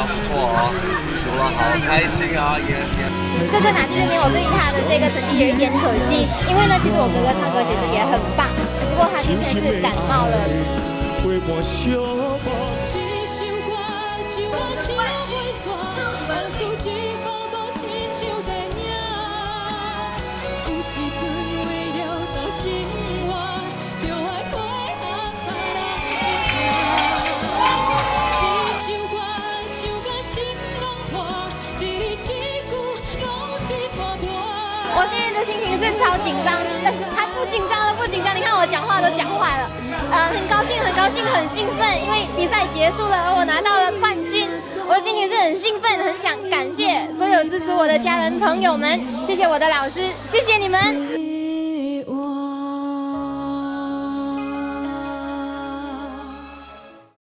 较不错哦，词说了好开心啊，也。哥哥拿第6名，我对他的这个成绩有一点可惜，因为呢，其实我哥哥唱歌其实也很棒，只不过他今天是感冒了。我现在的心情是超紧张，还不紧张了，不紧张。你看我讲话都讲坏了，很高兴，很高兴，很兴奋，因为比赛结束了，而我拿到了冠军。我的心情是很兴奋，很想感谢所有支持我的家人朋友们，谢谢我的老师，谢谢你们。